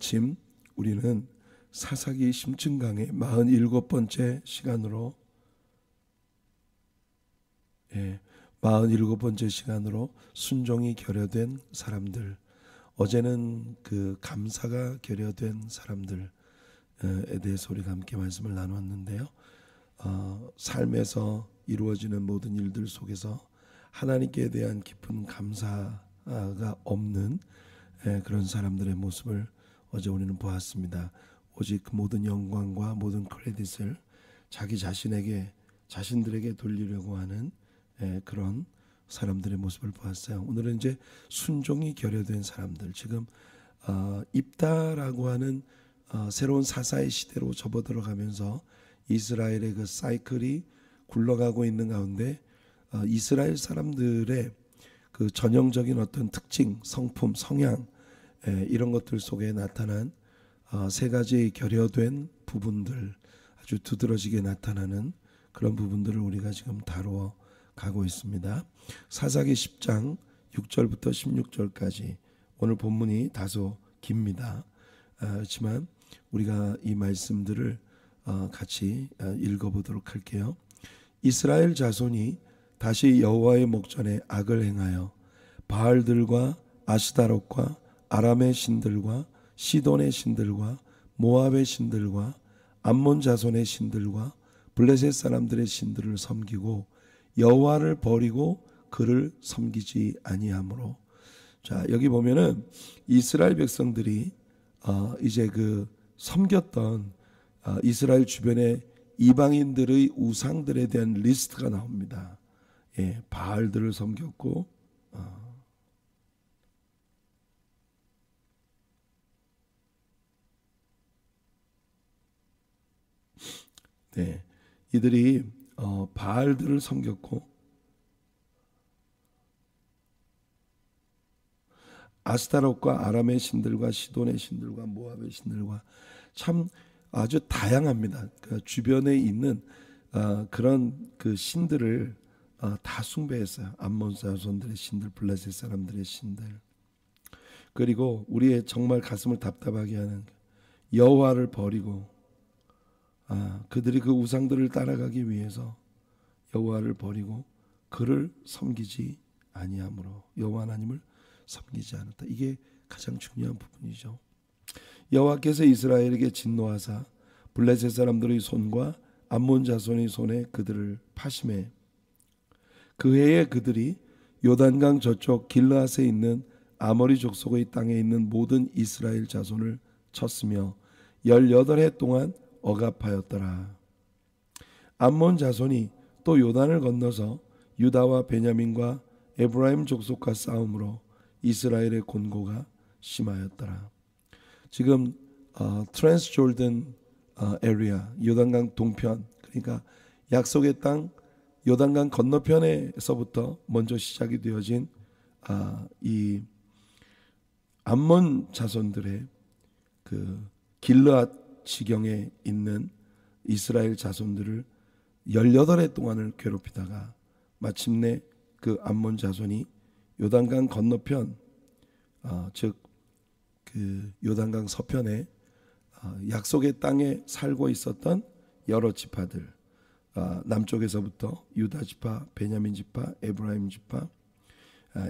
아침 우리는 사사기 심층강의 47번째 시간으로 47번째 시간으로 순종이 결여된 사람들, 어제는 그 감사가 결여된 사람들에 대해서 우리가 함께 말씀을 나눴는데요. 삶에서 이루어지는 모든 일들 속에서 하나님께 대한 깊은 감사가 없는 그런 사람들의 모습을 어제 우리는 보았습니다. 오직 그 모든 영광과 모든 크레딧을 자기 자신들에게 돌리려고 하는 그런 사람들의 모습을 보았어요. 오늘은 이제 순종이 결여된 사람들, 지금 입다라고 하는 새로운 사사의 시대로 접어들어가면서 이스라엘의 그 사이클이 굴러가고 있는 가운데 이스라엘 사람들의 그 전형적인 어떤 특징, 성품, 성향, 이런 것들 속에 나타난 세 가지 결여된 부분들, 아주 두드러지게 나타나는 그런 부분들을 우리가 지금 다루어 가고 있습니다. 사사기 10장 6절부터 16절까지 오늘 본문이 다소 깁니다. 그렇지만 우리가 이 말씀들을 같이 읽어보도록 할게요. 이스라엘 자손이 다시 여호와의 목전에 악을 행하여 바알들과 아스타롯과 아람의 신들과 시돈의 신들과 모압의 신들과 암몬 자손의 신들과 블레셋 사람들의 신들을 섬기고 여호와를 버리고 그를 섬기지 아니하므로. 자, 여기 보면은 이스라엘 백성들이 이제 그 섬겼던 이스라엘 주변의 이방인들의 우상들에 대한 리스트가 나옵니다. 바알들을 섬겼고 이들이 바알들을 섬겼고 아스타롯과 아람의 신들과 시돈의 신들과 모압의 신들과 참 아주 다양합니다. 그 주변에 있는 그런 그 신들을 다 숭배했어요. 암몬 자손들의 신들, 블레셋 사람들의 신들. 그리고 우리의 정말 가슴을 답답하게 하는 여호와를 버리고 그들이 그 우상들을 따라가기 위해서 여호와를 버리고 그를 섬기지 아니하므로, 여호와 하나님을 섬기지 않았다. 이게 가장 중요한 부분이죠. 여호와께서 이스라엘에게 진노하사 블레셋 사람들의 손과 암몬 자손의 손에 그들을 파심해 그 해에 그들이 요단강 저쪽 길르앗에 있는 아모리 족속의 땅에 있는 모든 이스라엘 자손을 쳤으며 18해 동안 억압하였더라. 암몬 자손이 또 요단을 건너서 유다와 베냐민과 에브라임 족속과 싸움으로 이스라엘의 곤고가 심하였더라. 지금 트랜스 조던 에리아, 요단강 동편, 그러니까 약속의 땅 요단강 건너편에서부터 먼저 시작이 되어진 이 암몬 자손들의 그 길르앗 지경에 있는 이스라엘 자손들을 18해 동안을 괴롭히다가 마침내 그 암몬 자손이 요단강 건너편, 즉 그 요단강 서편에 약속의 땅에 살고 있었던 여러 지파들, 남쪽에서부터 유다 지파, 베냐민 지파, 에브라임 지파,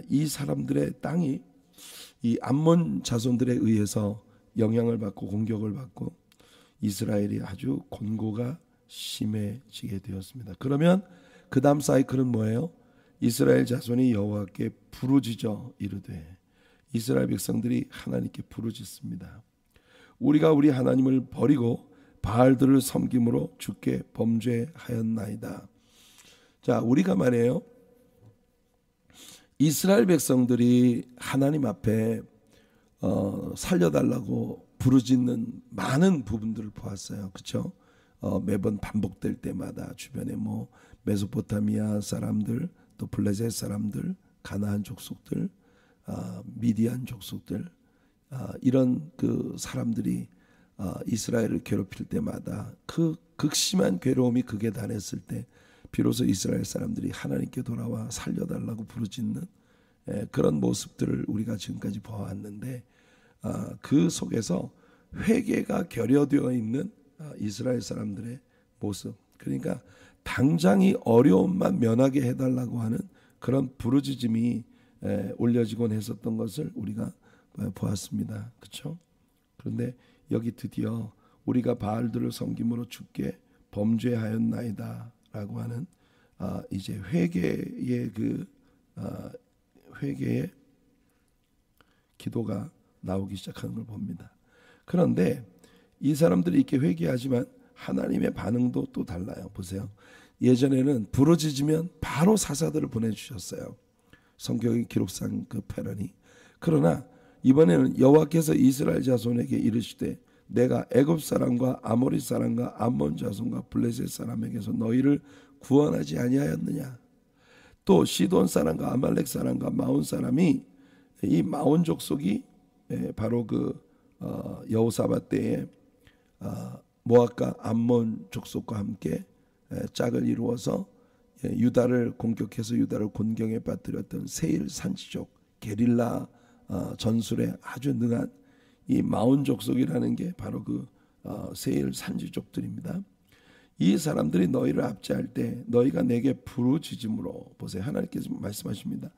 이 사람들의 땅이 이 암몬 자손들에 의해서 영향을 받고 공격을 받고 이스라엘이 아주 곤고가 심해지게 되었습니다. 그러면 그 다음 사이클은 뭐예요? 이스라엘 자손이 여호와께 부르짖어 이르되, 이스라엘 백성들이 하나님께 부르짖습니다. 우리가 우리 하나님을 버리고 바알들을 섬김으로 주께 범죄하였나이다. 자, 우리가 말이에요, 이스라엘 백성들이 하나님 앞에 살려달라고 부르짖는 많은 부분들을 보았어요. 그렇죠? 매번 반복될 때마다 주변에 뭐 메소포타미아 사람들, 또 블레셋 사람들, 가나안 족속들, 미디안 족속들, 이런 그 사람들이 이스라엘을 괴롭힐 때마다 그 극심한 괴로움이 극에 달했을 때 비로소 이스라엘 사람들이 하나님께 돌아와 살려달라고 부르짖는 그런 모습들을 우리가 지금까지 보아왔는데, 그 속에서 회개가 결여되어 있는 이스라엘 사람들의 모습. 그러니까 당장이 어려움만 면하게 해달라고 하는 그런 부르짖음이 올려지곤 했었던 것을 우리가 보았습니다. 그렇죠? 그런데 여기 드디어 우리가 바알들을 섬김으로 주께 범죄하였나이다라고 하는 이제 회개의 회개의 기도가 나오기 시작하는 걸 봅니다. 그런데 이 사람들이 이렇게 회개하지만 하나님의 반응도 또 달라요. 보세요. 예전에는 부르짖으면 바로 사사들을 보내주셨어요. 성경의 기록상 그 패런이. 그러나 이번에는 여호와께서 이스라엘 자손에게 이르시되 내가 애굽 사람과 아모리 사람과 암몬 자손과 블레셋 사람에게서 너희를 구원하지 아니하였느냐. 또 시돈 사람과 아말렉 사람과 마온 사람이 이 마온 족속이 바로 그 여호사밧 때에 모압과 암몬 족속과 함께 짝을 이루어서 유다를 공격해서 유다를 곤경에 빠뜨렸던 세일 산지족 게릴라 전술에 아주 능한 이 마온 족속이라는 게 바로 그 세일 산지족들입니다. 이 사람들이 너희를 압제할 때 너희가 내게 부르짖음으로, 보세요, 하나님께서 말씀하십니다.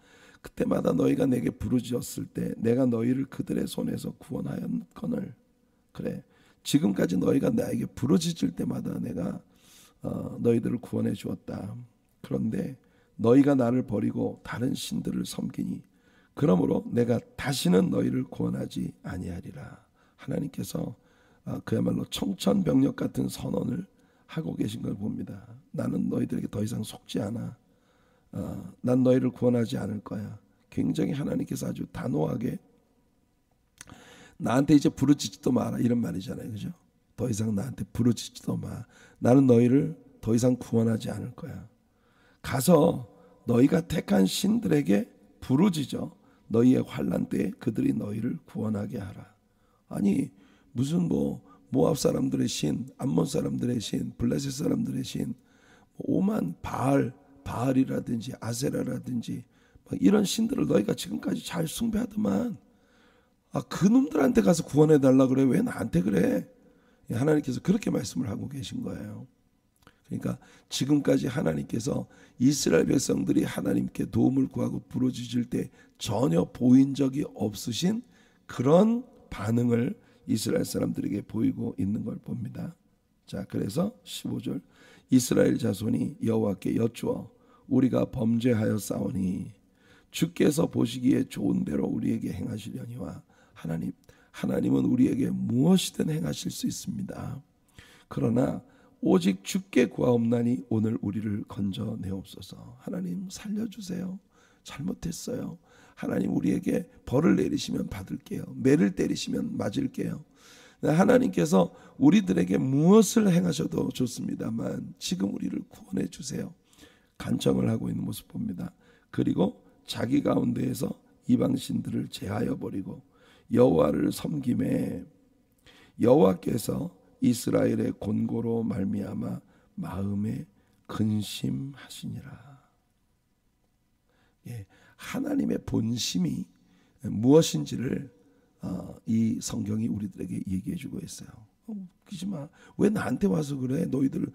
그때마다 너희가 내게 부르짖었을 때 내가 너희를 그들의 손에서 구원하였거늘. 그래, 지금까지 너희가 나에게 부르짖을 때마다 내가 너희들을 구원해 주었다. 그런데 너희가 나를 버리고 다른 신들을 섬기니 그러므로 내가 다시는 너희를 구원하지 아니하리라. 하나님께서 그야말로 청천벽력 같은 선언을 하고 계신 걸 봅니다. 나는 너희들에게 더 이상 속지 않아. 난 너희를 구원하지 않을 거야. 굉장히 하나님께서 아주 단호하게 나한테 이제 부르짖지도 마라 이런 말이잖아요. 그죠? 더 이상 나한테 부르짖지도 마. 나는 너희를 더 이상 구원하지 않을 거야. 가서 너희가 택한 신들에게 부르짖어 너희의 환난 때에 그들이 너희를 구원하게 하라. 아니 무슨 모압 사람들의 신, 암몬 사람들의 신, 블레셋 사람들의 신, 오만 바알이라든지 아세라라든지 이런 신들을 너희가 지금까지 잘 숭배하더만 그 놈들한테 가서 구원해 달라 그래. 왜 나한테 그래? 하나님께서 그렇게 말씀을 하고 계신 거예요. 그러니까 지금까지 하나님께서 이스라엘 백성들이 하나님께 도움을 구하고 부르짖을 때 전혀 보인 적이 없으신 그런 반응을 이스라엘 사람들에게 보이고 있는 걸 봅니다. 자, 그래서 15절 이스라엘 자손이 여호와께 여쭈어 우리가 범죄하여 싸우니 주께서 보시기에 좋은 대로 우리에게 행하시려니와 하나님은 우리에게 무엇이든 행하실 수 있습니다. 그러나 오직 주께 구하옵나니 오늘 우리를 건져내옵소서. 하나님 살려주세요. 잘못했어요. 하나님 우리에게 벌을 내리시면 받을게요. 매를 때리시면 맞을게요. 하나님께서 우리들에게 무엇을 행하셔도 좋습니다만 지금 우리를 구원해 주세요. 간청을 하고 있는 모습 봅니다. 그리고 자기 가운데에서 이방신들을 제하여 버리고 여호와를 섬김에 여호와께서 이스라엘의 곤고로 말미암아 마음에 근심하시니라. 하나님의 본심이 무엇인지를 이 성경이 우리들에게 얘기해주고 있어요. 웃기지 마. 왜 나한테 와서 그래? 너희들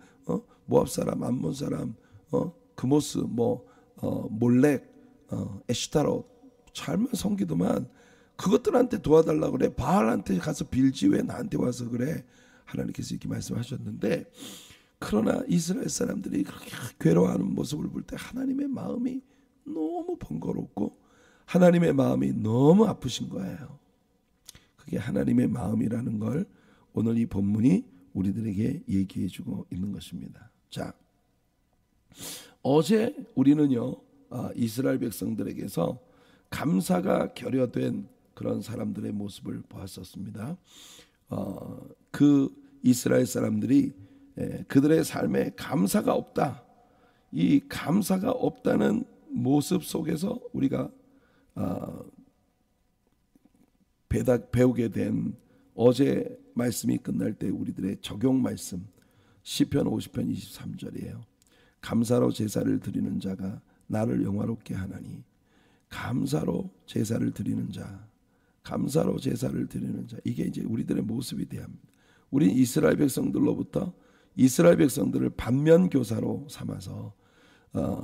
모압 사람, 암몬 사람, 그모스, 몰렉, 에시타롯 잘만 섬기더만 그것들한테 도와달라 그래. 바알한테 가서 빌지 왜 나한테 와서 그래? 하나님께서 이렇게 말씀하셨는데, 그러나 이스라엘 사람들이 그렇게 괴로워하는 모습을 볼 때 하나님의 마음이 너무 번거롭고 하나님의 마음이 너무 아프신 거예요. 그게 하나님의 마음이라는 걸 오늘 이 본문이 우리들에게 얘기해주고 있는 것입니다. 자, 어제 우리는요 이스라엘 백성들에게서 감사가 결여된 그런 사람들의 모습을 보았었습니다. 그 이스라엘 사람들이 그들의 삶에 감사가 없다. 이 감사가 없다는 모습 속에서 우리가 배우게 된 어제 말씀이 끝날 때 우리들의 적용 말씀 시편 50편 23절이에요. 감사로 제사를 드리는 자가 나를 영화롭게 하나니 감사로 제사를 드리는 자 감사로 제사를 드리는 자. 이게 이제 우리들의 모습이 돼야 합니다. 우린 이스라엘 백성들로부터 이스라엘 백성들을 반면교사로 삼아서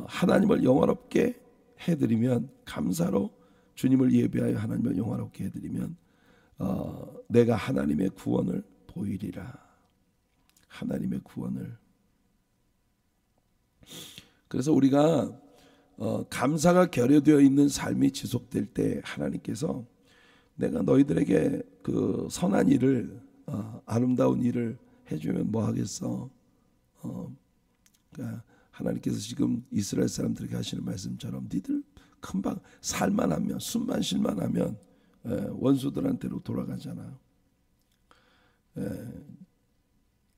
하나님을 영화롭게 해드리면, 감사로 주님을 예배하여 하나님을 영화롭게 해드리면 내가 하나님의 구원을 보이리라. 하나님의 구원을. 그래서 우리가 감사가 결여되어 있는 삶이 지속될 때 하나님께서 내가 너희들에게 그 선한 일을 아름다운 일을 해주면 뭐 하겠어? 그러니까 하나님께서 지금 이스라엘 사람들에게 하시는 말씀처럼 니들 금방 살만 하면, 숨만 쉴만 하면 원수들한테로 돌아가잖아.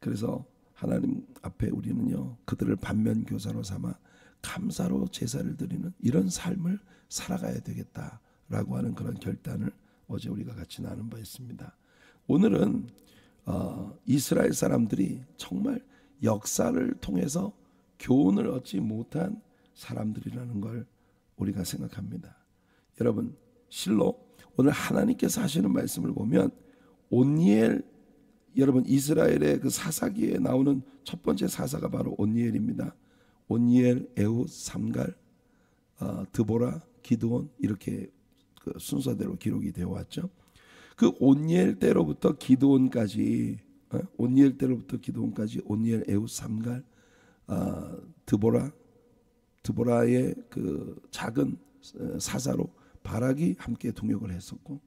그래서 하나님 앞에 우리는요, 그들을 반면교사로 삼아 감사로 제사를 드리는 이런 삶을 살아가야 되겠다라고 하는 그런 결단을 어제 우리가 같이 나눈 바 있습니다. 오늘은 이스라엘 사람들이 정말 역사를 통해서 교훈을 얻지 못한 사람들이라는 걸 우리가 생각합니다. 여러분, 실로 오늘 하나님께서 하시는 말씀을 보면 온니엘, 여러분 이스라엘의 그 사사기에 나오는 첫 번째 사사가 바로 온니엘입니다. 온니엘, 에훗, 삼갈, 드보라, 기드온, 이렇게 그 순서대로 기록이 되어 왔죠. 그 온니엘 때로부터 기드온까지, 온니엘 때로부터 기드온까지 온니엘, 에훗, 삼갈, 드보라의 그 작은 사사로 바락이 함께 동역을 했었고,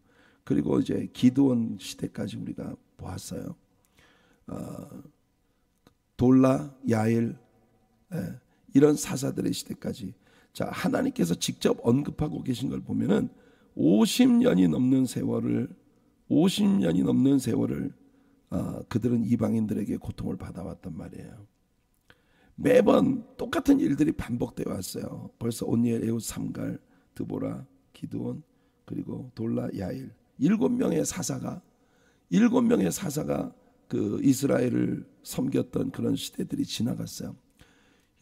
그리고 이제 기드온 시대까지 우리가 보았어요. 돌라, 야일, 이런 사사들의 시대까지. 자, 하나님께서 직접 언급하고 계신 걸 보면은 50년이 넘는 세월을 그들은 이방인들에게 고통을 받아왔단 말이에요. 매번 똑같은 일들이 반복되어 왔어요. 벌써 온니엘, 에훗, 삼갈, 드보라, 기드온, 그리고 돌라, 야일, 7명의 사사가 그 이스라엘을 섬겼던 그런 시대들이 지나갔어요.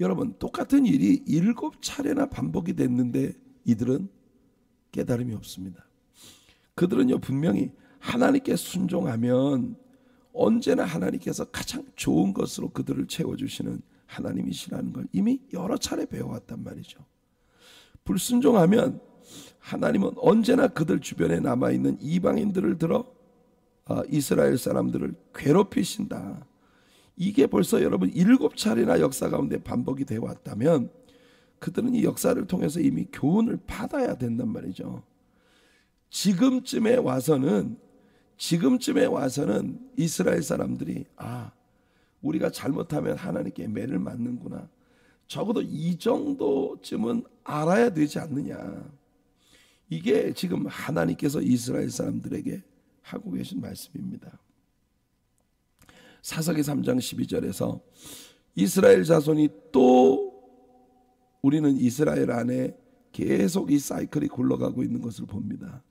여러분, 똑같은 일이 7차례나 반복이 됐는데 이들은 깨달음이 없습니다. 그들은요, 분명히 하나님께 순종하면 언제나 하나님께서 가장 좋은 것으로 그들을 채워주시는 하나님이시라는 걸 이미 여러 차례 배워왔단 말이죠. 불순종하면 하나님은 언제나 그들 주변에 남아있는 이방인들을 들어 이스라엘 사람들을 괴롭히신다. 이게 벌써 여러분 7차례나 역사 가운데 반복이 되어 왔다면 그들은 이 역사를 통해서 이미 교훈을 받아야 된단 말이죠. 지금쯤에 와서는 이스라엘 사람들이 우리가 잘못하면 하나님께 매를 맞는구나. 적어도 이 정도쯤은 알아야 되지 않느냐. 이게 지금 하나님께서 이스라엘 사람들에게 하고 계신 말씀입니다. 사사기 3장 12절에서 이스라엘 자손이 또, 우리는 이스라엘 안에 계속 이 사이클이 굴러가고 있는 것을 봅니다.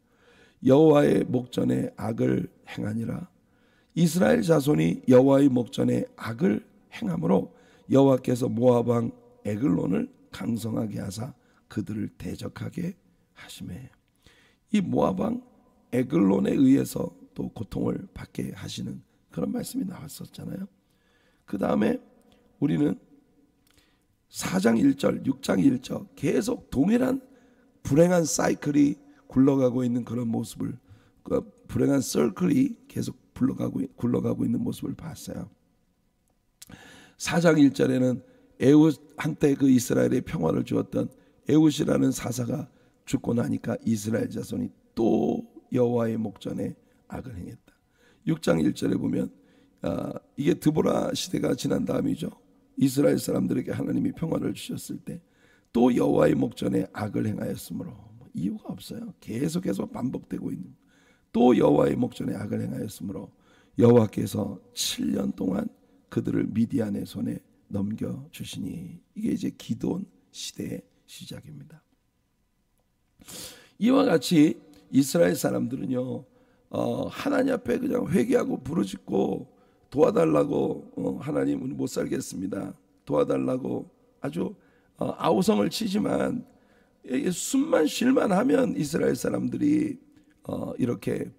여호와의 목전에 악을 행하니라. 이스라엘 자손이 여호와의 목전에 악을 행함으로 여호와께서 모압 왕 에글론을 강성하게 하사 그들을 대적하게 하시매. 이 모압 왕 에글론에 의해서 또 고통을 받게 하시는 그런 말씀이 나왔었잖아요. 그 다음에 우리는 4장 1절, 6장 1절 계속 동일한 불행한 사이클이 굴러가고 있는 그런 모습을, 그 불행한 서클이 계속 굴러가고 있는 모습을 봤어요. 4장 1절에는 에훗, 한때 그 이스라엘의 평화를 주었던 에훗이라는 사사가 죽고 나니까 이스라엘 자손이 또 여호와의 목전에 악을 행했다. 6장 1절에 보면 이게 드보라 시대가 지난 다음이죠. 이스라엘 사람들에게 하나님이 평화를 주셨을 때 또 여호와의 목전에 악을 행하였으므로, 이유가 없어요. 계속해서 반복되고 있는, 또 여호와의 목전에 악을 행하였으므로 여호와께서 7년 동안 그들을 미디안의 손에 넘겨주시니. 이게 이제 기드온 시대의 시작입니다. 이와 같이 이스라엘 사람들은요, 하나님 앞에 그냥 회개하고 부르짖고 도와달라고, 하나님 못 살겠습니다, 도와달라고 아주 아우성을 치지만 숨만 쉴만 하면 이스라엘 사람들이 이렇게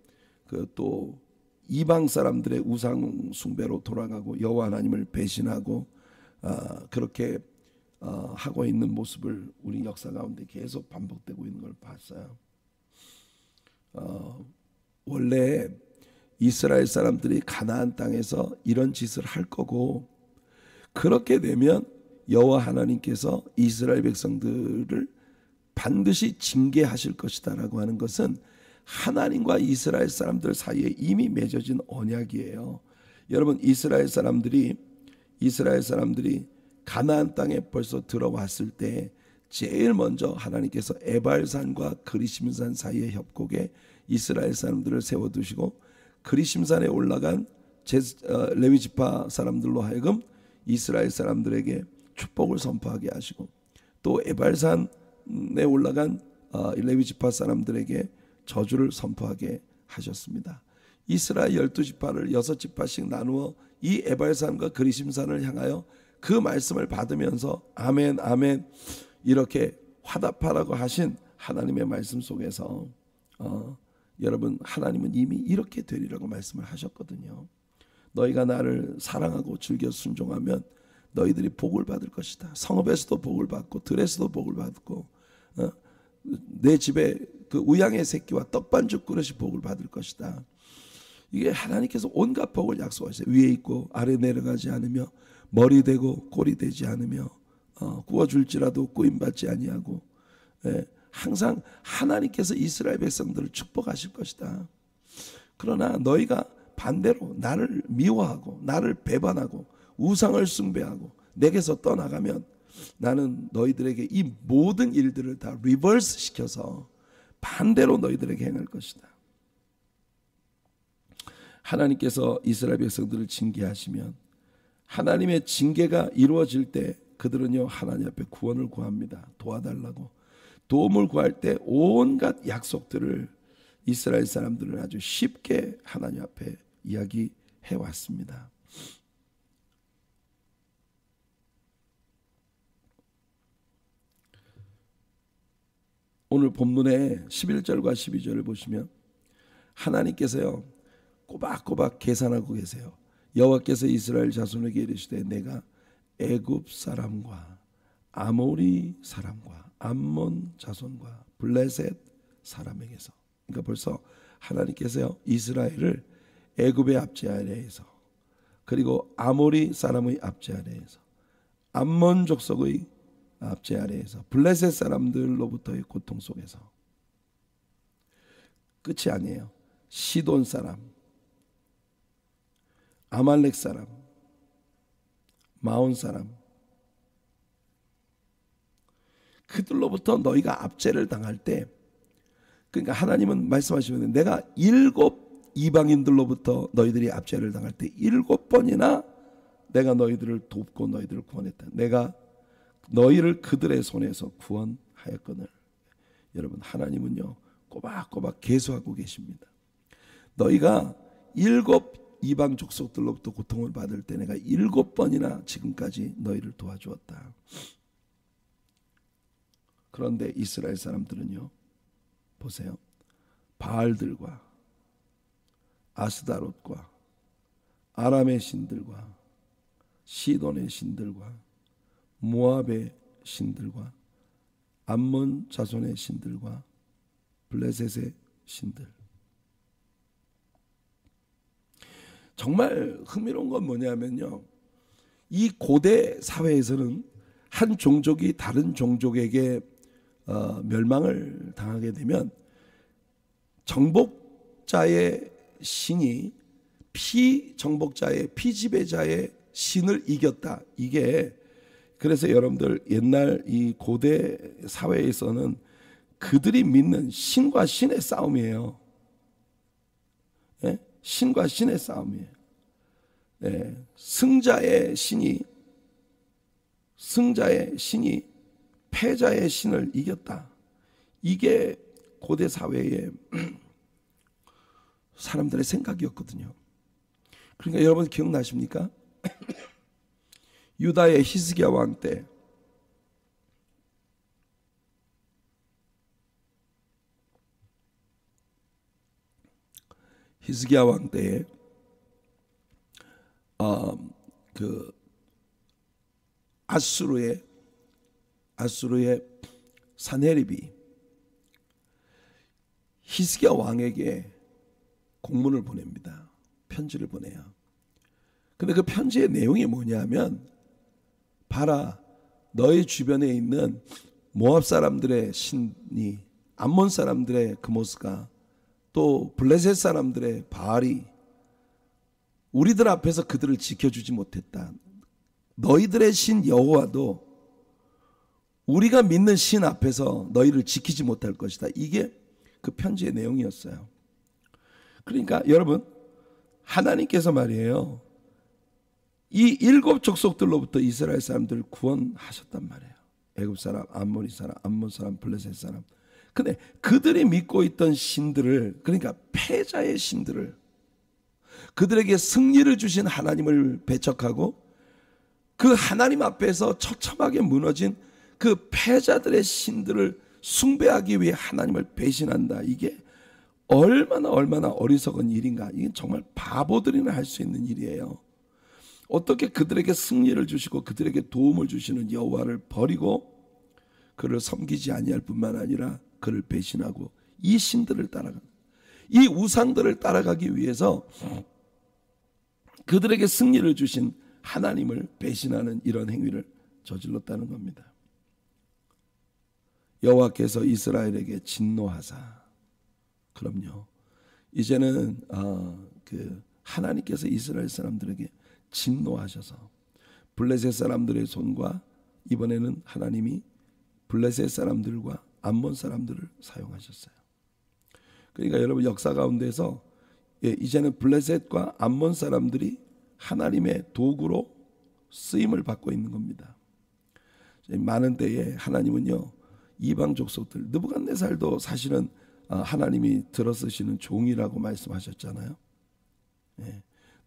그 또 이방 사람들의 우상 숭배로 돌아가고 여호와 하나님을 배신하고 그렇게 하고 있는 모습을 우리 역사 가운데 계속 반복되고 있는 걸 봤어요. 원래 이스라엘 사람들이 가나안 땅에서 이런 짓을 할 거고, 그렇게 되면 여호와 하나님께서 이스라엘 백성들을 반드시 징계하실 것이다라고 하는 것은 하나님과 이스라엘 사람들 사이에 이미 맺어진 언약이에요. 여러분, 이스라엘 사람들이 가나안 땅에 벌써 들어왔을 때 제일 먼저 하나님께서 에발산과 그리심산 사이의 협곡에 이스라엘 사람들을 세워두시고, 그리심산에 올라간 레위 지파 사람들로 하여금 이스라엘 사람들에게 축복을 선포하게 하시고, 또 에발산에 올라간 레위 지파 사람들에게 저주를 선포하게 하셨습니다. 이스라엘 12지파를 6지파씩 나누어 이 에발산과 그리심산을 향하여 그 말씀을 받으면서 아멘 아멘 이렇게 화답하라고 하신 하나님의 말씀 속에서 여러분, 하나님은 이미 이렇게 되리라고 말씀을 하셨거든요. 너희가 나를 사랑하고 즐겨 순종하면 너희들이 복을 받을 것이다. 성읍에서도 복을 받고 들에서도 복을 받고 내 집에 그 우양의 새끼와 떡반죽 그릇이 복을 받을 것이다. 이게 하나님께서 온갖 복을 약속하세요. 위에 있고 아래 내려가지 않으며 머리 되고 꼬리 되지 않으며 구워줄지라도 꾸임받지 아니하고, 항상 하나님께서 이스라엘 백성들을 축복하실 것이다. 그러나 너희가 반대로 나를 미워하고 나를 배반하고 우상을 숭배하고 내게서 떠나가면 나는 너희들에게 이 모든 일들을 다 리버스 시켜서 반대로 너희들에게 행할 것이다. 하나님께서 이스라엘 백성들을 징계하시면 하나님의 징계가 이루어질 때 그들은요, 하나님 앞에 구원을 구합니다. 도와달라고. 도움을 구할 때 온갖 약속들을 이스라엘 사람들은 아주 쉽게 하나님 앞에 이야기해 왔습니다. 오늘 본문의 11절과 12절을 보시면 하나님께서요, 꼬박꼬박 계산하고 계세요. 여호와께서 이스라엘 자손에게 이르시되 내가 애굽 사람과 아모리 사람과 암몬 자손과 블레셋 사람에게서, 그러니까 벌써 하나님께서요, 이스라엘을 애굽의 압제 아래에서, 그리고 아모리 사람의 압제 아래에서, 암몬 족속의 압제 아래에서, 블레셋 사람들로부터의 고통 속에서, 끝이 아니에요. 시돈 사람, 아말렉 사람, 마온 사람, 그들로부터 너희가 압제를 당할 때, 그러니까 하나님은 말씀하시면 내가 7 이방인들로부터 너희들이 압제를 당할 때 7번이나 내가 너희들을 돕고 너희들을 구원했다. 내가 너희를 그들의 손에서 구원하였거늘. 여러분, 하나님은요, 꼬박꼬박 계수하고 계십니다. 너희가 7 이방 족속들로부터 고통을 받을 때 내가 7번이나 지금까지 너희를 도와주었다. 그런데 이스라엘 사람들은요, 보세요. 바알들과 아스다롯과 아람의 신들과 시돈의 신들과 모압의 신들과 암몬 자손의 신들과 블레셋의 신들. 정말 흥미로운 건 뭐냐면요, 이 고대 사회에서는 한 종족이 다른 종족에게 멸망을 당하게 되면 정복자의 신이 피정복자의 피지배자의 신을 이겼다. 이게 그래서 여러분들 옛날 이 고대 사회에서는 그들이 믿는 신과 신의 싸움이에요. 예? 신과 신의 싸움이에요. 예. 승자의 신이 패자의 신을 이겼다. 이게 고대 사회의 사람들의 생각이었거든요. 그러니까 여러분 기억나십니까? 유다의 히스기야 왕 때 히스기야 왕 때에 그 아수르의 산헤립이 히스기야 왕에게 공문을 보냅니다. 편지를 보내요. 근데 그 편지의 내용이 뭐냐면, 봐라, 너희 주변에 있는 모압 사람들의 신이, 암몬 사람들의 그모스가, 또 블레셋 사람들의 바알이 우리들 앞에서 그들을 지켜주지 못했다. 너희들의 신 여호와도 우리가 믿는 신 앞에서 너희를 지키지 못할 것이다. 이게 그 편지의 내용이었어요. 그러니까 여러분, 하나님께서 말이에요, 이 7 족속들로부터 이스라엘 사람들을 구원하셨단 말이에요. 애굽 사람, 암몬 사람, 블레셋 사람. 근데 그들이 믿고 있던 신들을, 그러니까 패자의 신들을, 그들에게 승리를 주신 하나님을 배척하고 그 하나님 앞에서 처참하게 무너진 그 패자들의 신들을 숭배하기 위해 하나님을 배신한다. 이게 얼마나 어리석은 일인가. 이게 정말 바보들이나 할 수 있는 일이에요. 어떻게 그들에게 승리를 주시고 그들에게 도움을 주시는 여호와를 버리고 그를 섬기지 아니할 뿐만 아니라 그를 배신하고 이 신들을 따라가, 이 우상들을 따라가기 위해서 그들에게 승리를 주신 하나님을 배신하는 이런 행위를 저질렀다는 겁니다. 여호와께서 이스라엘에게 진노하사, 그럼요, 이제는 하나님께서 이스라엘 사람들에게 진노하셔서 블레셋 사람들의 손과, 이번에는 하나님이 블레셋 사람들과 암몬 사람들을 사용하셨어요. 그러니까 여러분, 역사 가운데서 이제는 블레셋과 암몬 사람들이 하나님의 도구로 쓰임을 받고 있는 겁니다. 많은 때에 하나님은요, 이방 족속들, 느부갓네살도 사실은 하나님이 들어쓰시는 종이라고 말씀하셨잖아요.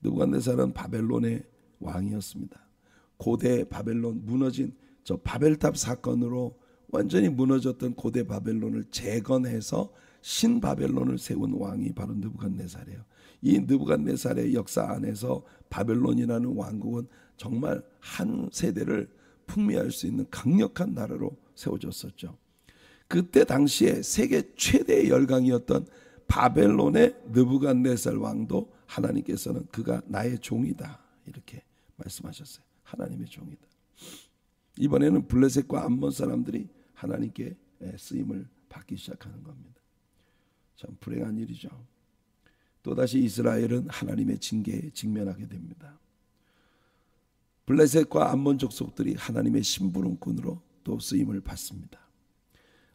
느부갓네살은 바벨론의 왕이었습니다. 고대 바벨론, 무너진 저 바벨탑 사건으로 완전히 무너졌던 고대 바벨론을 재건해서 신바벨론을 세운 왕이 바로 느부갓네살이에요. 이 느부갓네살의 역사 안에서 바벨론이라는 왕국은 정말 한 세대를 풍미할 수 있는 강력한 나라로 세워졌었죠. 그때 당시에 세계 최대의 열강이었던 바벨론의 느부갓네살 왕도 하나님께서는 그가 나의 종이다, 이렇게 말씀하셨어요. 하나님의 종이다. 이번에는 블레셋과 암몬 사람들이 하나님께 쓰임을 받기 시작하는 겁니다. 참 불행한 일이죠. 또다시 이스라엘은 하나님의 징계에 직면하게 됩니다. 블레셋과 암몬 족속들이 하나님의 심부름꾼으로 또 쓰임을 받습니다.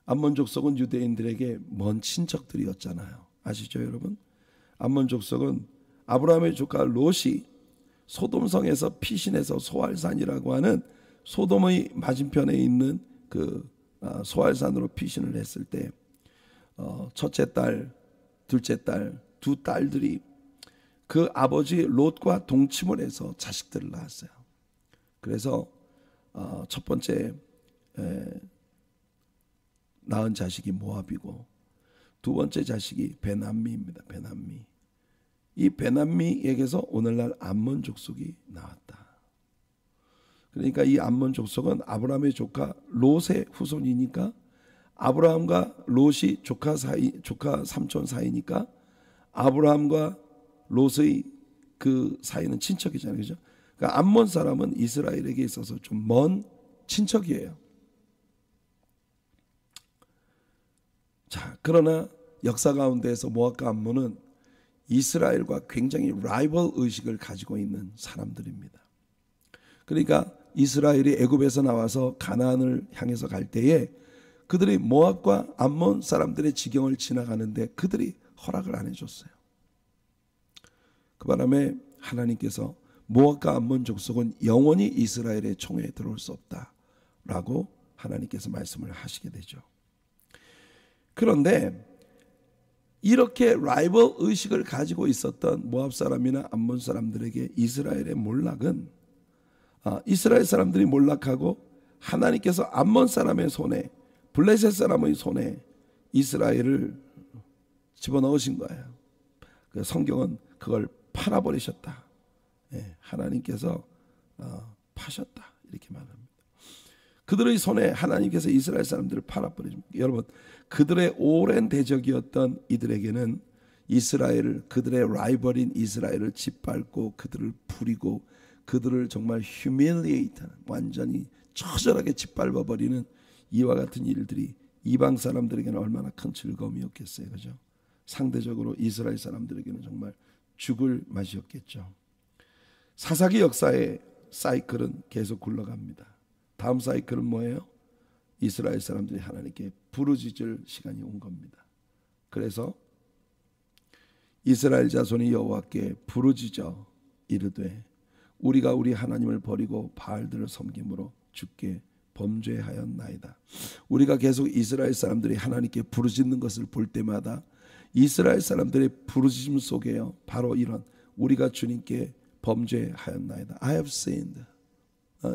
암몬 족속은 유대인들에게 먼 친척들이었잖아요. 아시죠, 여러분? 암몬 족속은 아브라함의 조카 롯이 소돔성에서 피신해서 소알산이라고 하는 소돔의 맞은편에 있는 그 소알산으로 피신을 했을 때 첫째 딸, 둘째 딸, 두 딸들이 그 아버지 롯과 동침을 해서 자식들을 낳았어요. 그래서 첫 번째 낳은 자식이 모압이고, 두 번째 자식이 베남미입니다. 베남미. 이 베남미에게서 오늘날 암몬 족속이 나왔다. 그러니까 이 암몬 족속은 아브라함의 조카 롯의 후손이니까, 아브라함과 롯이 조카 삼촌 사이니까 아브라함과 롯의 그 사이는 친척이잖아요, 그죠? 그러니까 암몬 사람은 이스라엘에게 있어서 좀 먼 친척이에요. 자, 그러나 역사 가운데에서 모압과 암몬은 이스라엘과 굉장히 라이벌 의식을 가지고 있는 사람들입니다. 그러니까 이스라엘이 애굽에서 나와서 가나안을 향해서 갈 때에 그들이 모압과 암몬 사람들의 지경을 지나가는데 그들이 허락을 안 해줬어요. 그 바람에 하나님께서 모압과 암몬 족속은 영원히 이스라엘의 총에 들어올 수 없다라고 하나님께서 말씀을 하시게 되죠. 그런데 이렇게 라이벌 의식을 가지고 있었던 모압 사람이나 암몬 사람들에게 이스라엘의 몰락은, 이스라엘 사람들이 몰락하고 하나님께서 암몬 사람의 손에, 블레셋 사람의 손에 이스라엘을 집어넣으신 거예요. 그 성경은 그걸 팔아버리셨다. 예, 하나님께서 파셨다 이렇게 말합니다. 그들의 손에 하나님께서 이스라엘 사람들을 팔아버리십니다. 여러분, 그들의 오랜 대적이었던 이들에게는 이스라엘을, 그들의 라이벌인 이스라엘을 짓밟고 그들을 부리고 그들을 정말 humiliate하는, 완전히 처절하게 짓밟아버리는 이와 같은 일들이 이방 사람들에게는 얼마나 큰 즐거움이었겠어요. 그죠? 상대적으로 이스라엘 사람들에게는 정말 죽을 맛이었겠죠. 사사기 역사의 사이클은 계속 굴러갑니다. 다음 사이클은 뭐예요? 이스라엘 사람들이 하나님께 부르짖을 시간이 온 겁니다. 그래서 이스라엘 자손이 여호와께 부르짖어 이르되 우리가 우리 하나님을 버리고 바알들을 섬김으로 주께 범죄하였나이다. 우리가 계속 이스라엘 사람들이 하나님께 부르짖는 것을 볼 때마다 이스라엘 사람들의 부르짖음 속에요, 바로 이런 우리가 주님께 범죄하였나이다. I have sinned.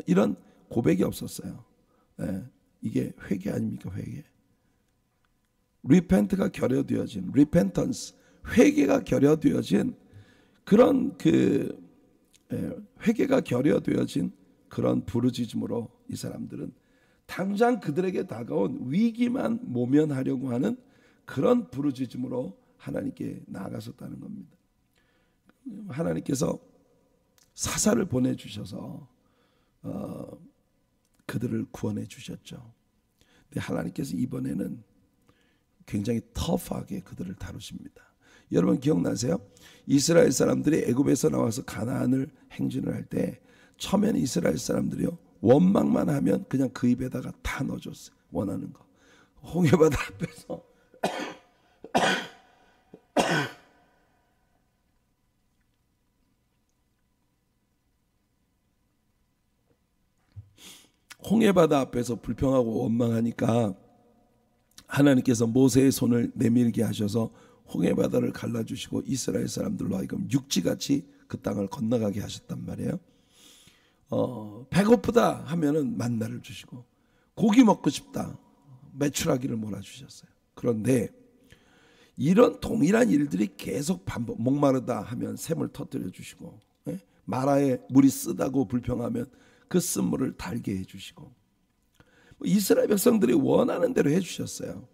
이런 고백이 없었어요. 이게 회개 아닙니까? 회개. repent가 결여되어진, repentance, 회개가 결여되어진 그런 회개가 결여되어진 그런 부르짖음으로 이 사람들은 당장 그들에게 다가온 위기만 모면하려고 하는 그런 부르짖음으로 하나님께 나아갔었다는 겁니다. 하나님께서 사사를 보내주셔서 그들을 구원해 주셨죠. 근데 하나님께서 이번에는 굉장히 터프하게 그들을 다루십니다. 여러분 기억나세요? 이스라엘 사람들이 애굽에서 나와서 가나안을 행진을 할 때 처음에는 이스라엘 사람들이요, 원망만 하면 그냥 그 입에다가 다 넣어줬어요. 원하는 거. 홍해바다 앞에서 홍해바다 앞에서 불평하고 원망하니까 하나님께서 모세의 손을 내밀게 하셔서 홍해바다를 갈라주시고 이스라엘 사람들로 하여금 육지같이 그 땅을 건너가게 하셨단 말이에요. 배고프다 하면은 만나를 주시고, 고기 먹고 싶다 메추라기를 몰아주셨어요. 그런데 이런 동일한 일들이 계속 반복, 목마르다 하면 샘을 터뜨려 주시고, 마라에 물이 쓰다고 불평하면 그 쓴물을 달게 해주시고, 이스라엘 백성들이 원하는 대로 해주셨어요.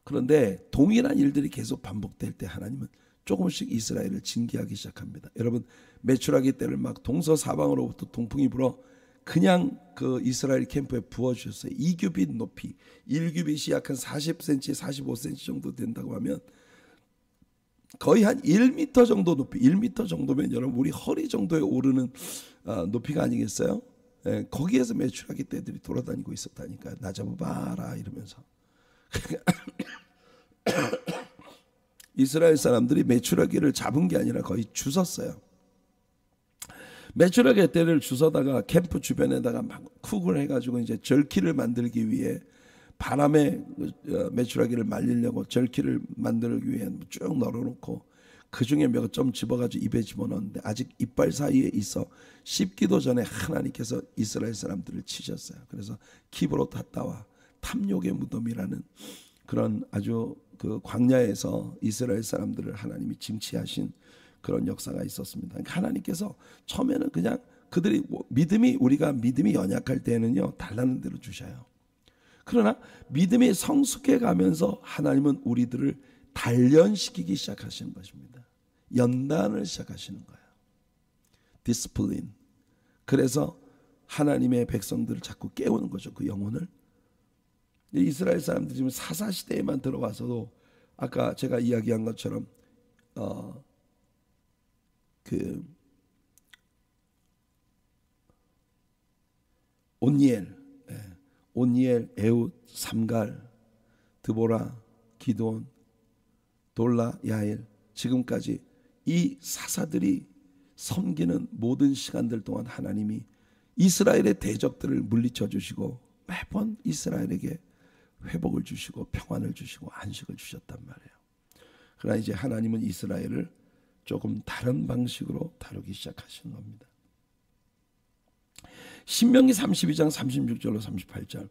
그런데 동일한 일들이 계속 반복될 때 하나님은 조금씩 이스라엘을 징계하기 시작합니다. 여러분, 메추라기 때를 막 동서사방으로부터 동풍이 불어 그냥 그 이스라엘 캠프에 부어주셨어요. 2규빗 높이, 1규빗이 약 한 40cm, 45cm 정도 된다고 하면 거의 한 1m 정도 높이, 1m 정도면 여러분 우리 허리 정도에 오르는 높이가 아니겠어요? 거기에서 메추라기 떼들이 돌아다니고 있었다니까요. 나 잡아봐라 이러면서. 이스라엘 사람들이 메추라기를 잡은 게 아니라 거의 주웠어요. 메추라기 떼를 주워다가 캠프 주변에다가 막 쿡을 해가지고 이제 절기를 만들기 위해, 바람에 메추라기를 말리려고 절기를 만들기 위해 쭉 널어놓고 그 중에 몇 점 집어가지고 입에 집어넣었는데 아직 이빨 사이에 있어 씹기도 전에 하나님께서 이스라엘 사람들을 치셨어요. 그래서 키브롯 하타와 탐욕의 무덤이라는 그런 아주 그 광야에서 이스라엘 사람들을 하나님이 징치하신 그런 역사가 있었습니다. 그러니까 하나님께서 처음에는 그냥 그들이 우리가 믿음이 연약할 때는요, 달라는 대로 주셔요. 그러나 믿음이 성숙해 가면서 하나님은 우리들을 단련시키기 시작하시는 것입니다. 연단을 시작하시는 거예요. 디스플린. 그래서 하나님의 백성들을 자꾸 깨우는 거죠. 그 영혼을. 이스라엘 사람들이 지금 사사시대에만 들어와서도 아까 제가 이야기한 것처럼 온니엘, 에훗, 삼갈, 드보라, 기드온, 돌라, 야엘, 지금까지 이 사사들이 섬기는 모든 시간들 동안 하나님이 이스라엘의 대적들을 물리쳐 주시고 매번 이스라엘에게 회복을 주시고 평안을 주시고 안식을 주셨단 말이에요. 그러나 이제 하나님은 이스라엘을 조금 다른 방식으로 다루기 시작하시는 겁니다. 신명기 32장 36절로 38절,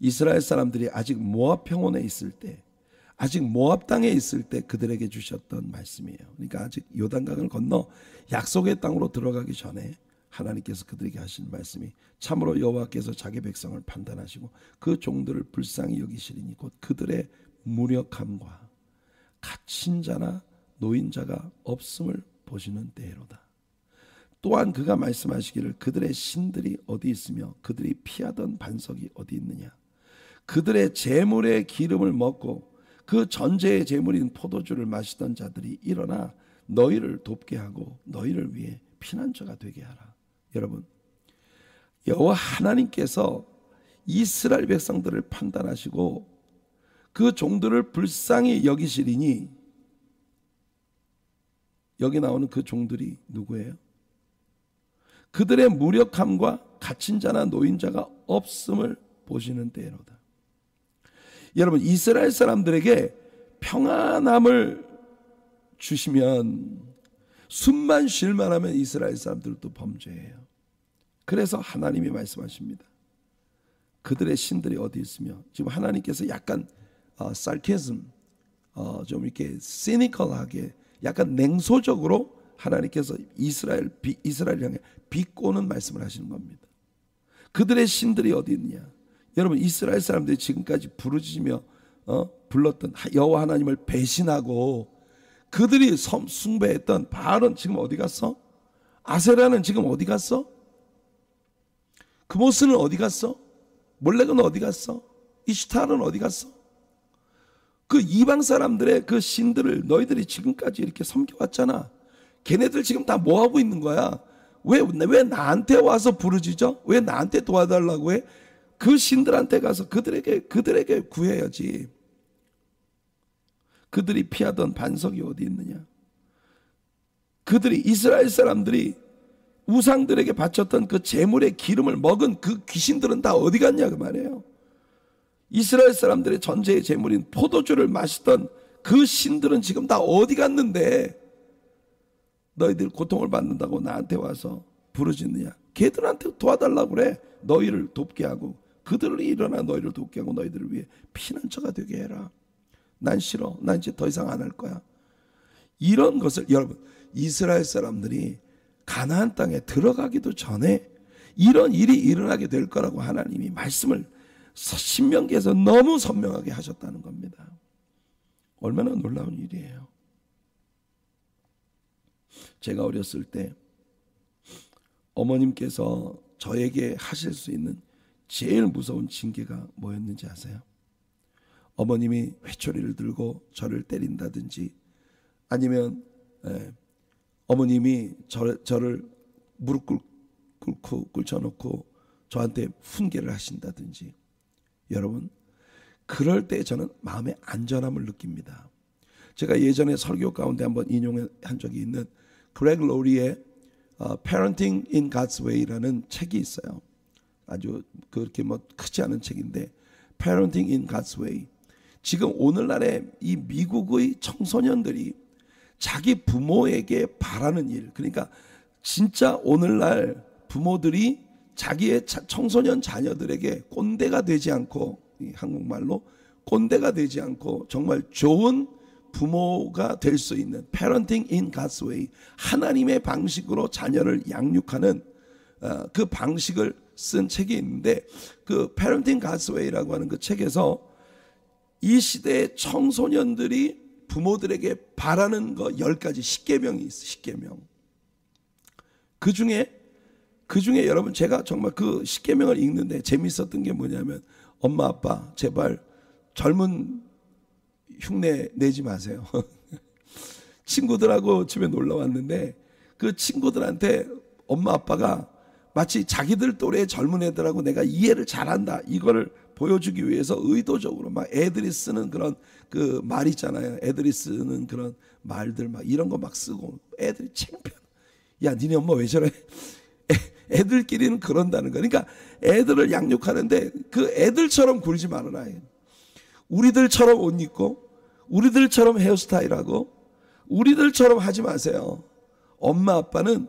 이스라엘 사람들이 아직 모압 평원에 있을 때 아직 모압 땅에 있을 때 그들에게 주셨던 말씀이에요. 그러니까 아직 요단강을 건너 약속의 땅으로 들어가기 전에 하나님께서 그들에게 하신 말씀이 참으로 여호와께서 자기 백성을 판단하시고 그 종들을 불쌍히 여기시리니 곧 그들의 무력함과 갇힌 자나 노인자가 없음을 보시는 때로다. 또한 그가 말씀하시기를 그들의 신들이 어디 있으며 그들이 피하던 반석이 어디 있느냐. 그들의 재물의 기름을 먹고 그 전제의 재물인 포도주를 마시던 자들이 일어나 너희를 돕게 하고 너희를 위해 피난처가 되게 하라. 여러분, 여호와 하나님께서 이스라엘 백성들을 판단하시고 그 종들을 불쌍히 여기시리니, 여기 나오는 그 종들이 누구예요? 그들의 무력함과 갇힌 자나 노인자가 없음을 보시는 때로다. 여러분, 이스라엘 사람들에게 평안함을 주시면 숨만 쉴만 하면 이스라엘 사람들도 범죄해요. 그래서 하나님이 말씀하십니다. 그들의 신들이 어디 있으며, 지금 하나님께서 약간 sarcasm, 좀 이렇게 시니컬하게 약간 냉소적으로 하나님께서 이스라엘 향해 비꼬는 말씀을 하시는 겁니다. 그들의 신들이 어디 있느냐. 여러분, 이스라엘 사람들이 지금까지 부르짖으며 불렀던 여호와 하나님을 배신하고 그들이 숭배했던 바알은 지금 어디 갔어? 아세라는 지금 어디 갔어? 그모스는 어디 갔어? 몰렉은 어디 갔어? 이슈타르는 어디 갔어? 그 이방 사람들의 그 신들을 너희들이 지금까지 이렇게 섬겨왔잖아. 걔네들 지금 다 뭐하고 있는 거야? 왜 나한테 와서 부르짖어? 왜 나한테 도와달라고 해? 그 신들한테 가서 그들에게 구해야지. 그들이 피하던 반석이 어디 있느냐? 그들이, 이스라엘 사람들이 우상들에게 바쳤던 그 제물의 기름을 먹은 그 귀신들은 다 어디 갔냐 그 말이에요. 이스라엘 사람들의 전제의 제물인 포도주를 마시던 그 신들은 지금 다 어디 갔는데 너희들 고통을 받는다고 나한테 와서 부르짖느냐. 걔들한테 도와달라고 그래. 너희를 돕게 하고 그들을 일어나 너희를 돕게 하고 너희들을 위해 피난처가 되게 해라. 난 싫어. 난 이제 더 이상 안 할 거야. 이런 것을, 여러분, 이스라엘 사람들이 가나안 땅에 들어가기도 전에 이런 일이 일어나게 될 거라고 하나님이 말씀을 신명기에서 너무 선명하게 하셨다는 겁니다. 얼마나 놀라운 일이에요. 제가 어렸을 때 어머님께서 저에게 하실 수 있는 제일 무서운 징계가 뭐였는지 아세요? 어머님이 회초리를 들고 저를 때린다든지, 아니면 어머님이 저를 무릎 꿇고 꿇혀놓고 저한테 훈계를 하신다든지. 여러분, 그럴 때 저는 마음의 안전함을 느낍니다. 제가 예전에 설교 가운데 한번 인용한 적이 있는 그렉 로리의 Parenting in God's Way라는 책이 있어요. 아주 그렇게 크지 않은 책인데, Parenting in God's Way. 지금 오늘날의 이 미국의 청소년들이 자기 부모에게 바라는 일, 그러니까 진짜 오늘날 부모들이 자기의 청소년 자녀들에게 꼰대가 되지 않고, 한국말로 꼰대가 되지 않고 정말 좋은 부모가 될 수 있는 Parenting in God's Way, 하나님의 방식으로 자녀를 양육하는 그 방식을 쓴 책이 있는데, 그 Parenting God's Way라고 하는 그 책에서 이 시대의 청소년들이 부모들에게 바라는 거 10가지 10계명이 있어. 10계명. 그 중에 여러분, 제가 정말 그 10계명을 읽는데 재밌었던 게 뭐냐면, 엄마 아빠 제발 젊은 흉내 내지 마세요. 친구들하고 집에 놀러 왔는데 그 친구들한테 엄마 아빠가 마치 자기들 또래 젊은 애들하고 내가 이해를 잘한다, 이거를 보여주기 위해서 의도적으로 막 애들이 쓰는 그런 그 말 있잖아요. 애들이 쓰는 그런 말들 막 이런 거 막 쓰고, 애들이 창피해. 야, 니네 엄마 왜 저래? 애들끼리는 그런다는 거. 그러니까 애들을 양육하는데 그 애들처럼 굴지 말아라. 우리들처럼 옷 입고, 우리들처럼 헤어스타일하고, 우리들처럼 하지 마세요. 엄마 아빠는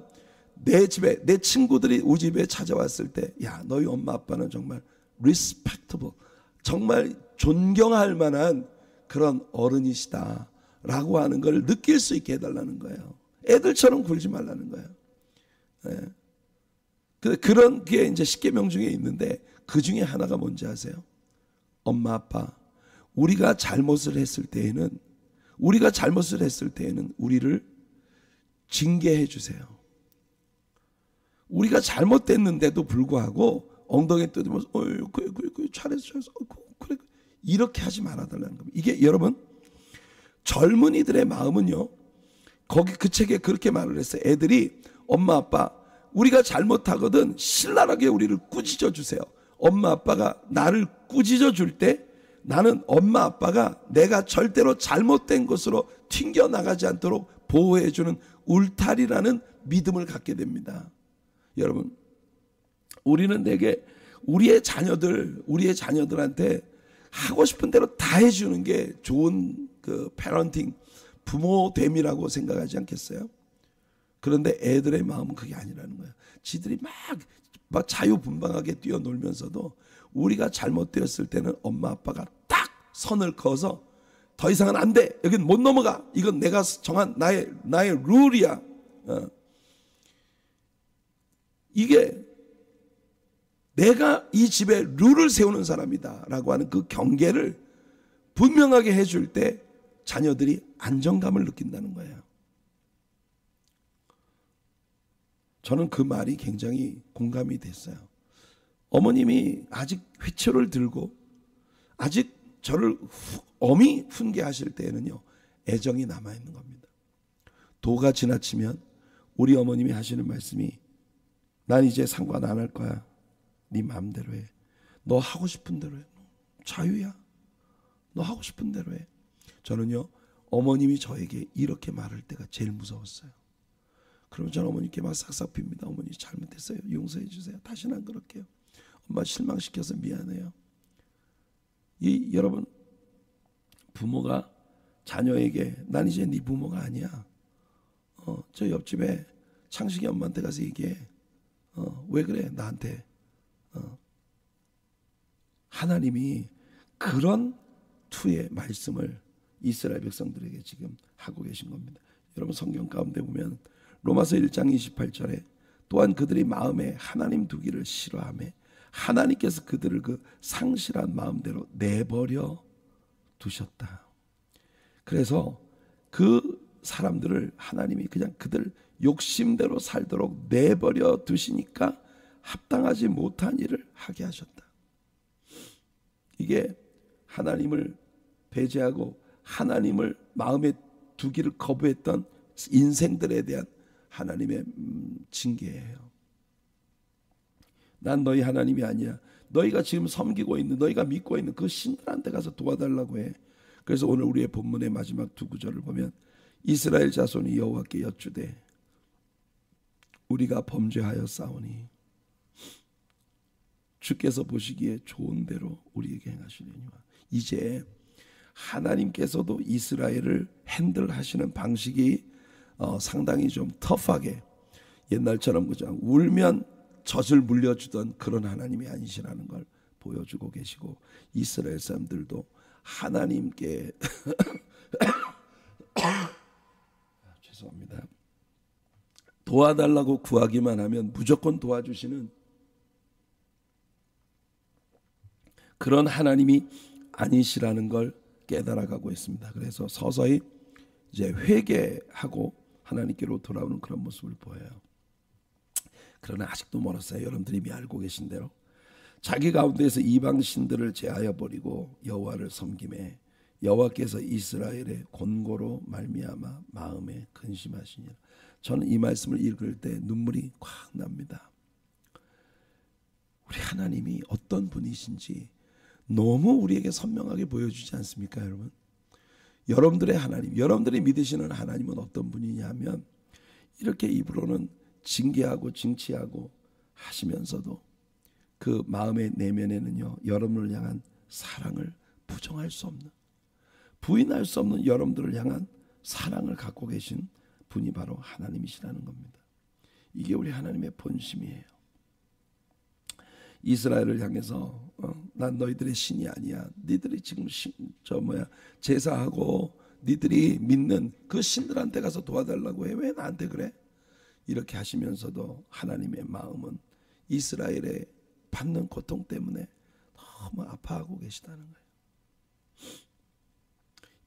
내 집에, 내 친구들이 우리 집에 찾아왔을 때, 야, 너희 엄마 아빠는 정말 respectable, 정말 존경할 만한 그런 어른이시다라고 하는 걸 느낄 수 있게 해달라는 거예요. 애들처럼 굴지 말라는 거예요. 예. 그런 게 이제 10계명 중에 있는데 그 중에 하나가 뭔지 아세요? 엄마 아빠, 우리가 잘못을 했을 때에는 우리를 징계해 주세요. 우리가 잘못됐는데도 불구하고 엉덩이에 뜯으면서 그래 잘했어 그래 이렇게 하지 말아달라는 겁니다. 이게 여러분 젊은이들의 마음은요, 거기 그 책에 그렇게 말을 했어요. 애들이 엄마 아빠 우리가 잘못하거든 신랄하게 우리를 꾸짖어 주세요. 엄마 아빠가 나를 꾸짖어 줄 때 나는 엄마 아빠가 내가 절대로 잘못된 것으로 튕겨나가지 않도록 보호해주는 울타리라는 믿음을 갖게 됩니다. 여러분, 우리는 내게 우리의 자녀들한테 하고 싶은 대로 다 해주는 게 좋은 그 패런팅, 부모됨이라고 생각하지 않겠어요? 그런데 애들의 마음은 그게 아니라는 거예요. 지들이 막 자유분방하게 뛰어놀면서도 우리가 잘못되었을 때는 엄마 아빠가 딱 선을 그어서 더 이상은 안 돼. 여긴 못 넘어가. 이건 내가 정한 나의 룰이야. 이게 내가 이 집에 룰을 세우는 사람이다라고 하는 그 경계를 분명하게 해줄 때 자녀들이 안정감을 느낀다는 거예요. 저는 그 말이 굉장히 공감이 됐어요. 어머님이 아직 회초를 들고 아직 저를 엄히 훈계하실 때에는요, 애정이 남아있는 겁니다. 도가 지나치면 우리 어머님이 하시는 말씀이 난 이제 상관 안 할 거야. 네 마음대로 해. 너 하고 싶은 대로 해. 자유야. 너 하고 싶은 대로 해. 저는요, 어머님이 저에게 이렇게 말할 때가 제일 무서웠어요. 그러면 저는 어머니께 막 싹싹 빕니다. 어머니 잘못했어요. 용서해 주세요. 다시는 안 그럴게요. 엄마 실망시켜서 미안해요. 여러분, 부모가 자녀에게 난 이제 네 부모가 아니야. 저 옆집에 창식이 엄마한테 가서 얘기해. 왜 그래 나한테. 하나님이 그런 투의 말씀을 이스라엘 백성들에게 지금 하고 계신 겁니다. 여러분, 성경 가운데 보면 로마서 1장 28절에 또한 그들이 마음에 하나님 두기를 싫어하며 하나님께서 그들을 그 상실한 마음대로 내버려 두셨다. 그래서 그 사람들을 하나님이 그냥 그들 욕심대로 살도록 내버려 두시니까 합당하지 못한 일을 하게 하셨다. 이게 하나님을 배제하고 하나님을 마음에 두기를 거부했던 인생들에 대한 하나님의 징계예요. 난 너희 하나님이 아니야. 너희가 지금 섬기고 있는, 너희가 믿고 있는 그 신들한테 가서 도와달라고 해. 그래서 오늘 우리의 본문의 마지막 두 구절을 보면 이스라엘 자손이 여호와께 여쭈되 우리가 범죄하여 싸우니 주께서 보시기에 좋은 대로 우리에게 행하시려니와. 이제 하나님께서도 이스라엘을 핸들하시는 방식이 상당히 좀 터프하게, 옛날처럼 그죠, 울면 젖을 물려주던 그런 하나님이 아니시라는 걸 보여주고 계시고, 이스라엘 사람들도 하나님께 죄송합니다. 도와달라고 구하기만 하면 무조건 도와주시는 그런 하나님이 아니시라는 걸 깨달아가고 있습니다. 그래서 서서히 이제 회개하고 하나님께로 돌아오는 그런 모습을 보여요. 그러나 아직도 멀었어요. 여러분들이 이미 알고 계신 대로 자기 가운데에서 이방 신들을 제하여 버리고 여호와를 섬김에 여호와께서 이스라엘의 곤고로 말미암아 마음에 근심하시니라. 저는 이 말씀을 읽을 때 눈물이 콱 납니다. 우리 하나님이 어떤 분이신지 너무 우리에게 선명하게 보여주지 않습니까, 여러분? 여러분들의 하나님, 여러분들이 믿으시는 하나님은 어떤 분이냐 하면 이렇게 입으로는 징계하고 징치하고 하시면서도 그 마음의 내면에는요, 여러분을 향한 사랑을 부정할 수 없는, 부인할 수 없는 여러분들을 향한 사랑을 갖고 계신 분이 바로 하나님이시라는 겁니다. 이게 우리 하나님의 본심이에요. 이스라엘을 향해서 난 너희들의 신이 아니야. 니들이 지금 제사하고 니들이 믿는 그 신들한테 가서 도와달라고 해. 왜 나한테 그래? 이렇게 하시면서도 하나님의 마음은 이스라엘의 받는 고통 때문에 너무 아파하고 계시다는 거예요.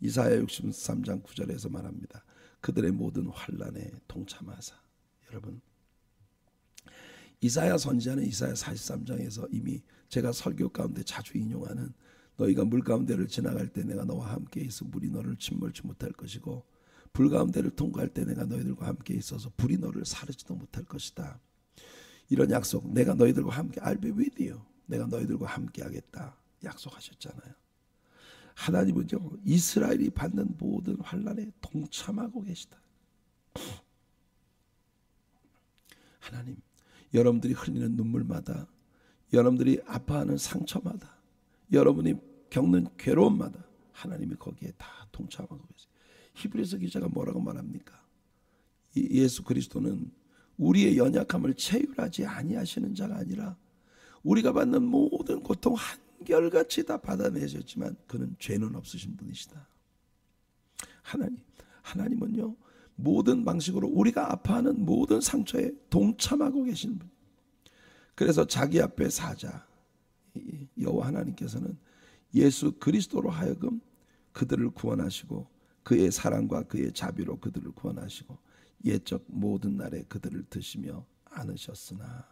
이사야 63장 9절에서 말합니다. 그들의 모든 환난에 동참하사. 여러분, 이사야 선지자는 이사야 43장에서 이미 제가 설교 가운데 자주 인용하는 너희가 물 가운데를 지나갈 때 내가 너와 함께 있어 물이 너를 침몰치 못할 것이고 불 가운데를 통과할 때 내가 너희들과 함께 있어서 불이 너를 사르지도 못할 것이다. 이런 약속, 내가 너희들과 함께 I'll be with you. 내가 너희들과 함께 하겠다 약속하셨잖아요. 하나님은요, 이스라엘이 받는 모든 환난에 동참하고 계시다. 하나님, 여러분들이 흘리는 눈물마다, 여러분들이 아파하는 상처마다, 여러분이 겪는 괴로움마다 하나님이 거기에 다 동참하고 계세요. 히브리서 기자가 뭐라고 말합니까? 예수 그리스도는 우리의 연약함을 체휼하지 아니하시는 자가 아니라 우리가 받는 모든 고통 한결같이 다 받아내셨지만 그는 죄는 없으신 분이시다. 하나님은요, 모든 방식으로 우리가 아파하는 모든 상처에 동참하고 계신 분. 그래서 자기 앞에 사자 여호와 하나님께서는 예수 그리스도로 하여금 그들을 구원하시고 그의 사랑과 그의 자비로 그들을 구원하시고 옛적 모든 날에 그들을 드시며 안으셨으나.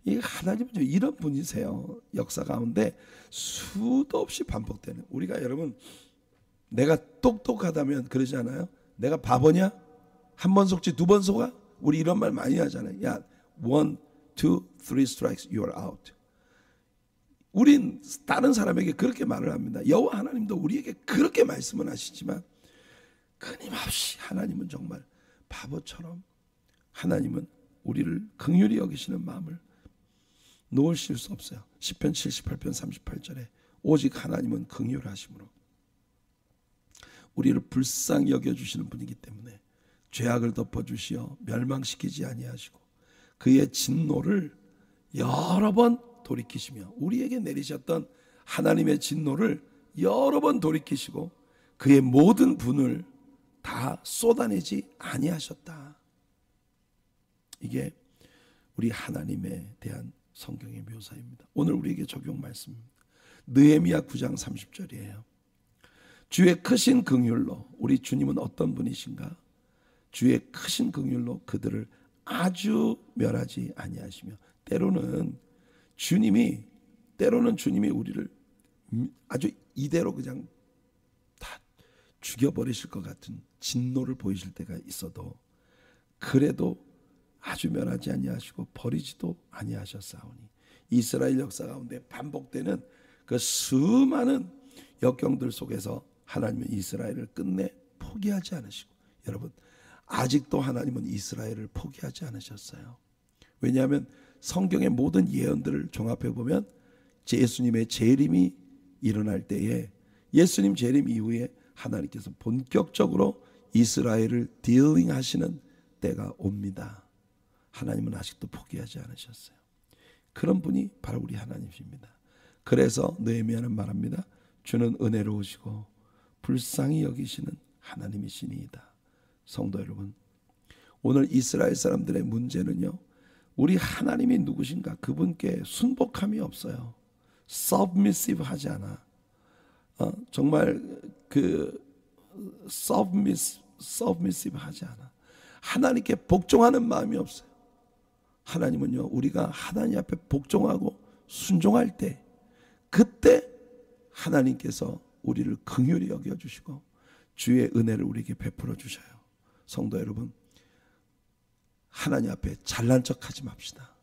이 하나님은 이런 분이세요. 역사 가운데 수도 없이 반복되는. 우리가 여러분, 내가 똑똑하다면 그러지 않아요? 내가 바보냐? 한 번 속지 두 번 속아? 우리 이런 말 많이 하잖아요. 야, 1, 2, 3 strikes, you're out. 우린 다른 사람에게 그렇게 말을 합니다. 여호와 하나님도 우리에게 그렇게 말씀을 하시지만 끊임없이 하나님은 정말 바보처럼 하나님은 우리를 긍휼히 여기시는 마음을 놓으실 수 없어요. 시편 78편 38절에 오직 하나님은 긍휼하심으로 우리를 불쌍히 여겨주시는 분이기 때문에 죄악을 덮어주시어 멸망시키지 아니하시고 그의 진노를 여러 번 돌이키시며 우리에게 내리셨던 하나님의 진노를 여러 번 돌이키시고 그의 모든 분을 다 쏟아내지 아니하셨다. 이게 우리 하나님에 대한 성경의 묘사입니다. 오늘 우리에게 적용 말씀입니다. 느헤미야 9장 30절이에요. 주의 크신 긍휼로, 우리 주님은 어떤 분이신가? 주의 크신 긍휼로 그들을 아주 멸하지 아니하시며. 때로는 주님이 우리를 아주 이대로 그냥 다 죽여버리실 것 같은 진노를 보이실 때가 있어도 그래도 아주 멸하지 아니하시고 버리지도 아니하셨사오니. 이스라엘 역사 가운데 반복되는 그 수많은 역경들 속에서 하나님은 이스라엘을 끝내 포기하지 않으시고, 여러분 아직도 하나님은 이스라엘을 포기하지 않으셨어요. 왜냐하면 성경의 모든 예언들을 종합해 보면 예수님의 재림이 일어날 때에, 예수님 재림 이후에 하나님께서 본격적으로 이스라엘을 딜링하시는 때가 옵니다. 하나님은 아직도 포기하지 않으셨어요. 그런 분이 바로 우리 하나님이십니다. 그래서 느헤미야는 말합니다. 주는 은혜로우시고 불쌍히 여기시는 하나님이시니이다. 성도 여러분, 오늘 이스라엘 사람들의 문제는요, 우리 하나님이 누구신가? 그분께 순복함이 없어요. submissive 하지 않아. 정말 submissive 하지 않아. 하나님께 복종하는 마음이 없어요. 하나님은요, 우리가 하나님 앞에 복종하고 순종할 때, 그때 하나님께서 우리를 긍휼히 여겨주시고 주의 은혜를 우리에게 베풀어 주셔요. 성도 여러분, 하나님 앞에 잘난 척하지 맙시다.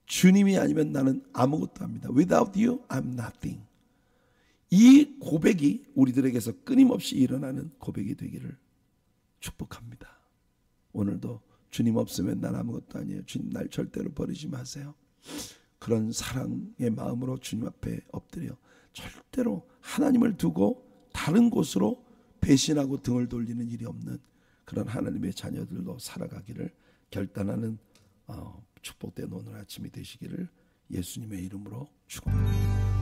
주님이 아니면 나는 아무것도 합니다. Without you, I'm nothing. 이 고백이 우리들에게서 끊임없이 일어나는 고백이 되기를 축복합니다. 오늘도 주님 없으면 난 아무것도 아니에요. 주님 날 절대로 버리지 마세요. 그런 사랑의 마음으로 주님 앞에 엎드려 절대로 하나님을 두고 다른 곳으로 배신하고 등을 돌리는 일이 없는 그런 하나님의 자녀들로 살아가기를 결단하는 축복된 오늘 아침이 되시기를 예수님의 이름으로 축원합니다.